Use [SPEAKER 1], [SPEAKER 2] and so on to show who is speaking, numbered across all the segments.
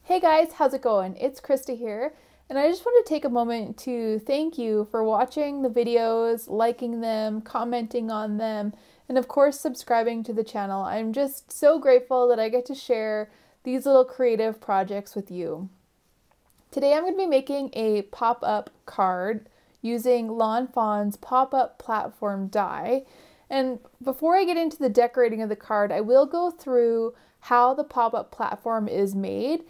[SPEAKER 1] Hey guys, how's it going? It's Krista here, and I just want to take a moment to thank you for watching the videos, liking them, commenting on them, and of course subscribing to the channel. I'm just so grateful that I get to share these little creative projects with you. Today I'm going to be making a pop-up card using Lawn Fawn's pop-up platform die. And before I get into the decorating of the card, I will go through how the pop-up platform is made.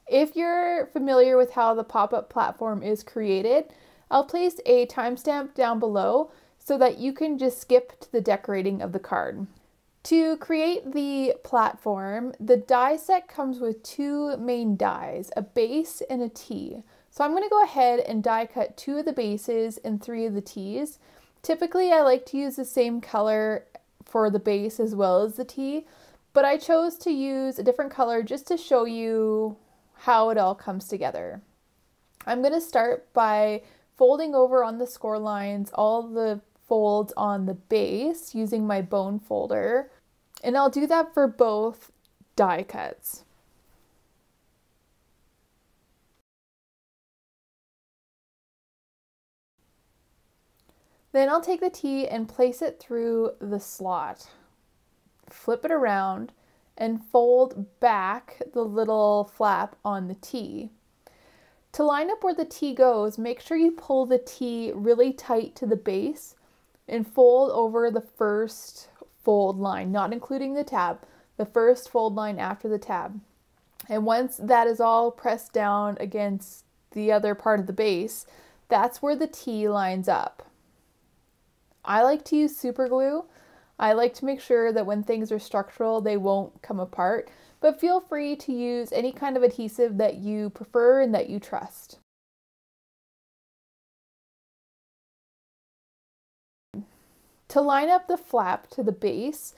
[SPEAKER 1] If you're familiar with how the pop-up platform is created, I'll place a timestamp down below so that you can just skip to the decorating of the card. To create the platform, the die set comes with two main dies, a base and a tee. So I'm going to go ahead and die cut 2 of the bases and 3 of the tees. Typically I like to use the same color for the base as well as the tee, but I chose to use a different color just to show you how it all comes together. I'm going to start by folding over on the score lines all the folds on the base using my bone folder, and I'll do that for both die cuts. Then I'll take the tee and place it through the slot, flip it around, and fold back the little flap on the tee. To line up where the tee goes, make sure you pull the tee really tight to the base and fold over the first fold line, not including the tab, the first fold line after the tab. And once that is all pressed down against the other part of the base, that's where the tee lines up. I like to use super glue. I like to make sure that when things are structural, they won't come apart, but feel free to use any kind of adhesive that you prefer and that you trust. To line up the flap to the base,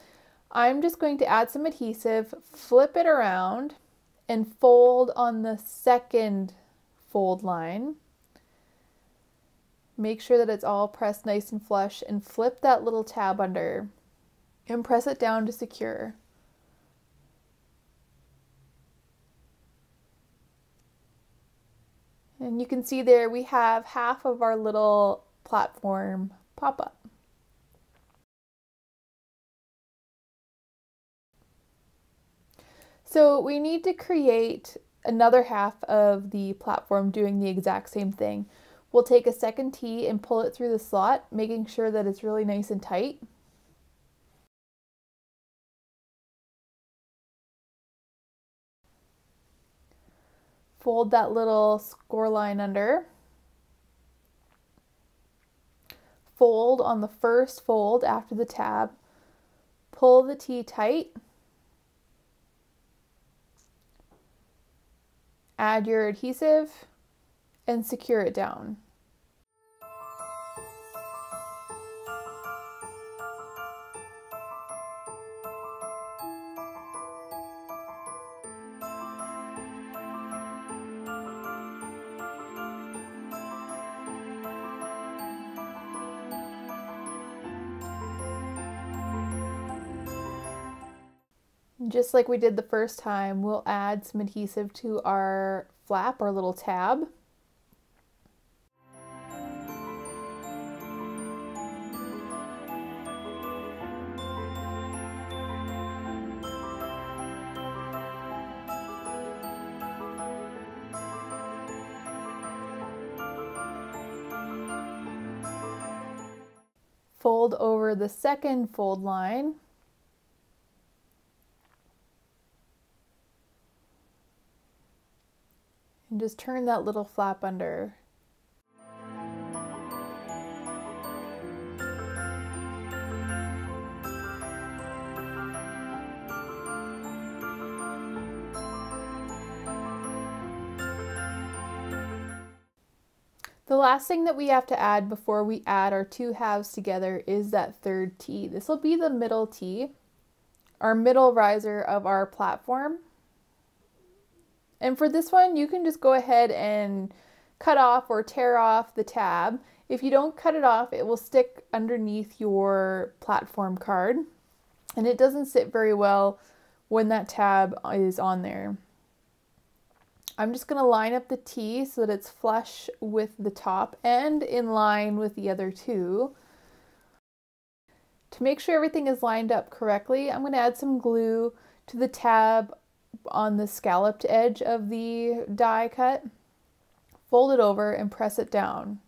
[SPEAKER 1] I'm just going to add some adhesive, flip it around, and fold on the second fold line. Make sure that it's all pressed nice and flush and flip that little tab under and press it down to secure. And you can see there we have half of our little platform pop-up. So we need to create another half of the platform doing the exact same thing. We'll take a second tee and pull it through the slot, making sure that it's really nice and tight. Fold that little score line under. Fold on the first fold after the tab. Pull the tee tight. Add your adhesive and secure it down. Just like we did the first time, we'll add some adhesive to our flap, our little tab. Fold over the second fold line. And just turn that little flap under. The last thing that we have to add before we add our two halves together is that third tee. This will be the middle tee, our middle riser of our platform. And for this one, you can just go ahead and cut off or tear off the tab. If you don't cut it off, it will stick underneath your platform card, and it doesn't sit very well when that tab is on there. I'm just going to line up the T so that it's flush with the top and in line with the other two. To make sure everything is lined up correctly, I'm going to add some glue to the tab on the scalloped edge of the die cut. Fold it over and press it down.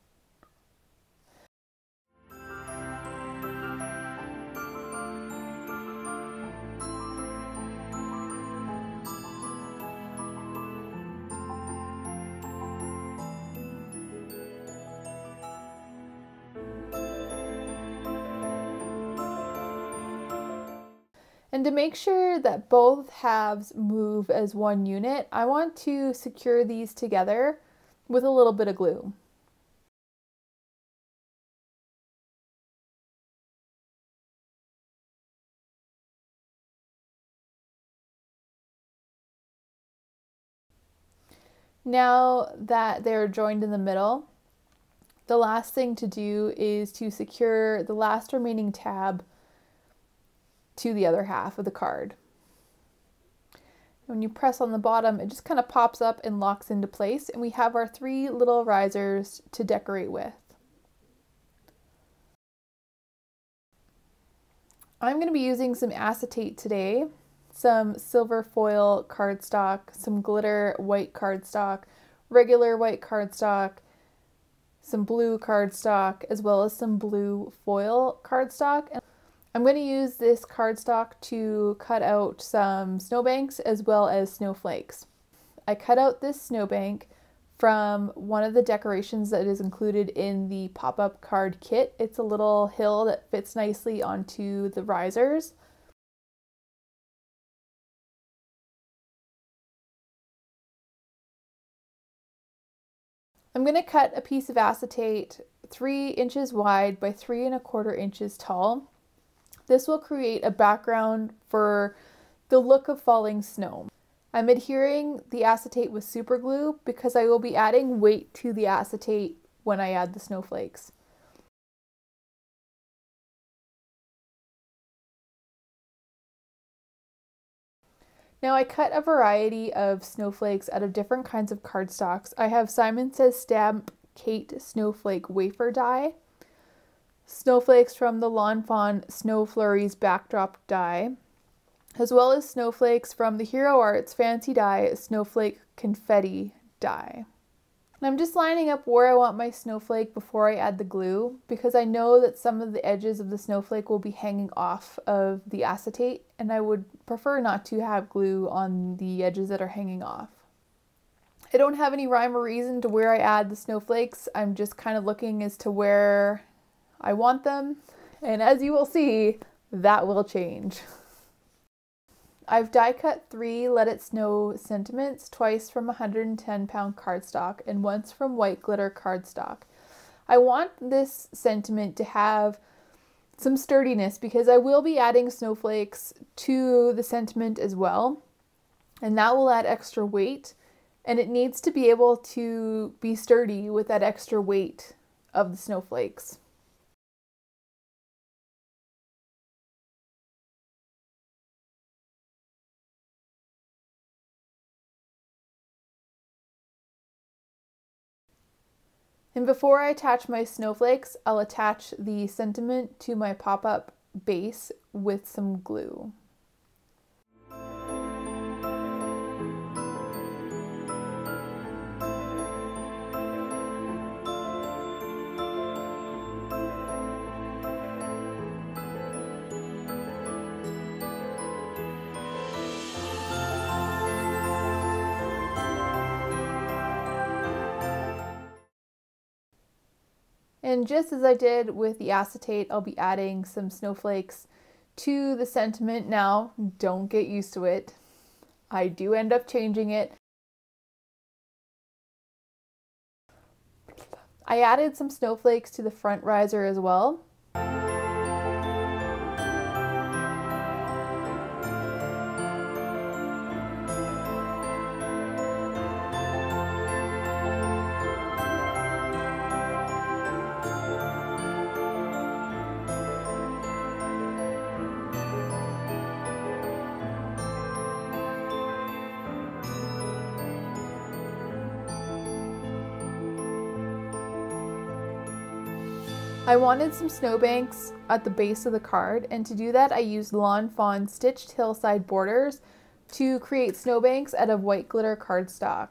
[SPEAKER 1] And to make sure that both halves move as one unit, I want to secure these together with a little bit of glue. Now that they're joined in the middle, the last thing to do is to secure the last remaining tab to the other half of the card. When you press on the bottom, it just kind of pops up and locks into place, and we have our 3 little risers to decorate with. I'm going to be using some acetate today, some silver foil cardstock, some glitter white cardstock, regular white cardstock, some blue cardstock, as well as some blue foil cardstock. I'm going to use this cardstock to cut out some snowbanks as well as snowflakes. I cut out this snowbank from one of the decorations that is included in the pop-up card kit. It's a little hill that fits nicely onto the risers. I'm going to cut a piece of acetate 3 inches wide by 3 1/4 inches tall. This will create a background for the look of falling snow. I'm adhering the acetate with super glue because I will be adding weight to the acetate when I add the snowflakes. Now I cut a variety of snowflakes out of different kinds of cardstocks. I have Simon Says Stamp Kate Snowflake Wafer Die, snowflakes from the Lawn Fawn Snow Flurries Backdrop Die, as well as snowflakes from the Hero Arts Fancy Die Snowflake Confetti Die. And I'm just lining up where I want my snowflake before I add the glue, because I know that some of the edges of the snowflake will be hanging off of the acetate, and I would prefer not to have glue on the edges that are hanging off. I don't have any rhyme or reason to where I add the snowflakes. I'm just kind of looking as to where I want them, and as you will see, that will change. I've die cut 3 Let It Snow sentiments, twice from 110-pound cardstock and once from white glitter cardstock. I want this sentiment to have some sturdiness because I will be adding snowflakes to the sentiment as well, and that will add extra weight, and it needs to be able to be sturdy with that extra weight of the snowflakes. And before I attach my snowflakes, I'll attach the sentiment to my pop-up base with some glue. And just as I did with the acetate, I'll be adding some snowflakes to the sentiment. Now, don't get used to it. I do end up changing it. I added some snowflakes to the front riser as well. I wanted some snowbanks at the base of the card, and to do that I used Lawn Fawn stitched hillside borders to create snowbanks out of white glitter cardstock.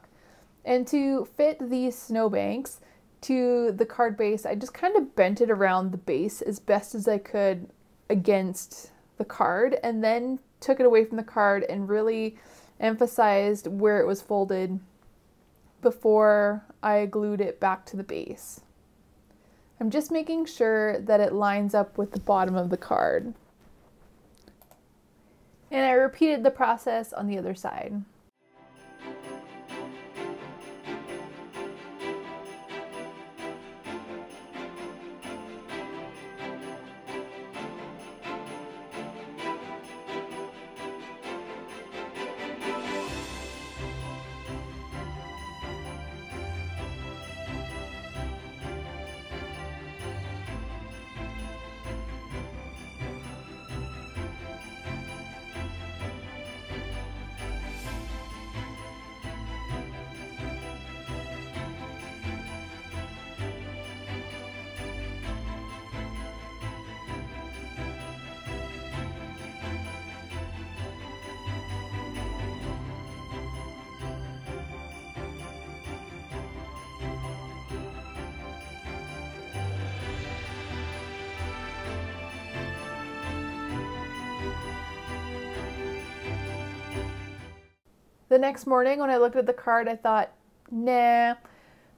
[SPEAKER 1] And to fit these snowbanks to the card base, I just kind of bent it around the base as best as I could against the card, and then took it away from the card and really emphasized where it was folded before I glued it back to the base. I'm just making sure that it lines up with the bottom of the card. And I repeated the process on the other side. The next morning when I looked at the card, I thought, nah.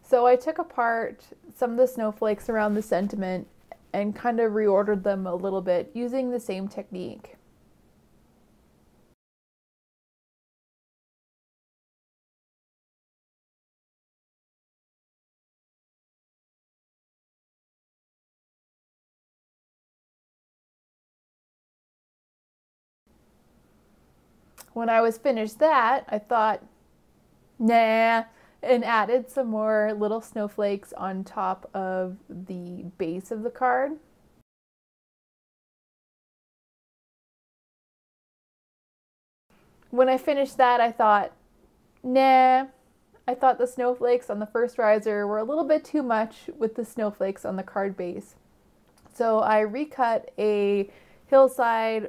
[SPEAKER 1] So I took apart some of the snowflakes around the sentiment and kind of reordered them a little bit using the same technique. When I was finished that, I thought, nah, and added some more little snowflakes on top of the base of the card. When I finished that, I thought, nah, I thought the snowflakes on the first riser were a little bit too much with the snowflakes on the card base. So I recut a hillside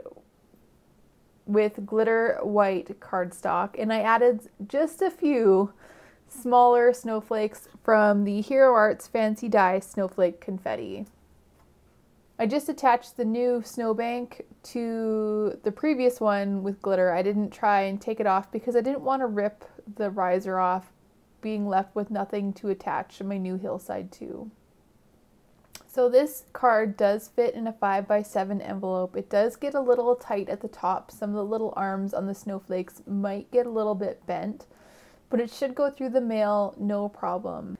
[SPEAKER 1] with glitter white cardstock, and I added just a few smaller snowflakes from the Hero Arts Fancy Die Snowflake Confetti. I just attached the new snowbank to the previous one with glitter. I didn't try and take it off because I didn't want to rip the riser off, being left with nothing to attach my new hillside to. So this card does fit in a 5x7 envelope. It does get a little tight at the top. Some of the little arms on the snowflakes might get a little bit bent, but it should go through the mail no problem.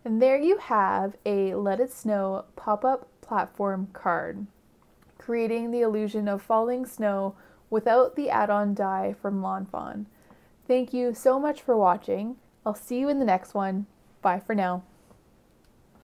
[SPEAKER 1] And there you have a Let It Snow pop-up platform card, creating the illusion of falling snow without the add-on die from Lawn Fawn. Thank you so much for watching. I'll see you in the next one. Bye for now.